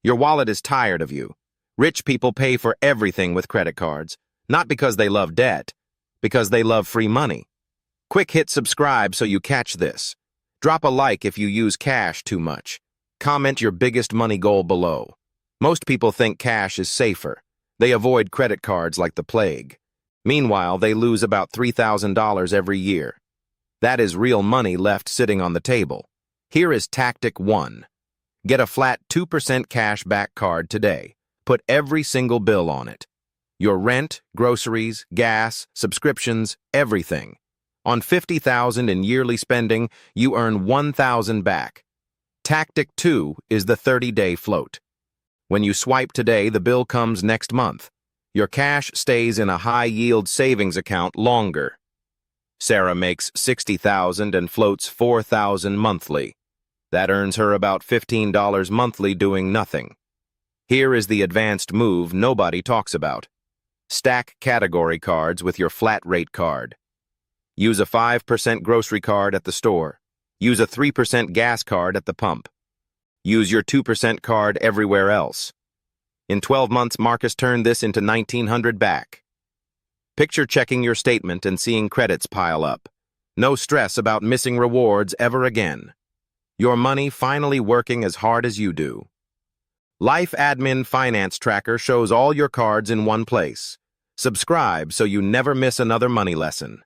Your wallet is tired of you. Rich people pay for everything with credit cards, not because they love debt, because they love free money. Quick hit subscribe so you catch this. Drop a like if you use cash too much. Comment your biggest money goal below. Most people think cash is safer. They avoid credit cards like the plague. Meanwhile, they lose about $3,000 every year. That is real money left sitting on the table. Here is Tactic 1. Get a flat 2% cash back card today. Put every single bill on it. Your rent, groceries, gas, subscriptions, everything. On $50,000 in yearly spending, you earn $1,000 back. Tactic 2 is the 30-day float. When you swipe today, the bill comes next month. Your cash stays in a high-yield savings account longer. Sarah makes $60,000 and floats $4,000 monthly. That earns her about $15 monthly doing nothing. Here is the advanced move nobody talks about. Stack category cards with your flat rate card. Use a 5% grocery card at the store. Use a 3% gas card at the pump. Use your 2% card everywhere else. In 12 months, Marcus turned this into $1,900 back. Picture checking your statement and seeing credits pile up. No stress about missing rewards ever again. Your money finally working as hard as you do. Life Admin Finance Tracker shows all your cards in one place. Subscribe so you never miss another money lesson.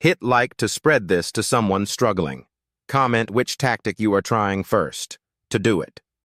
Hit like to spread this to someone struggling. Comment which tactic you are trying first. To do it,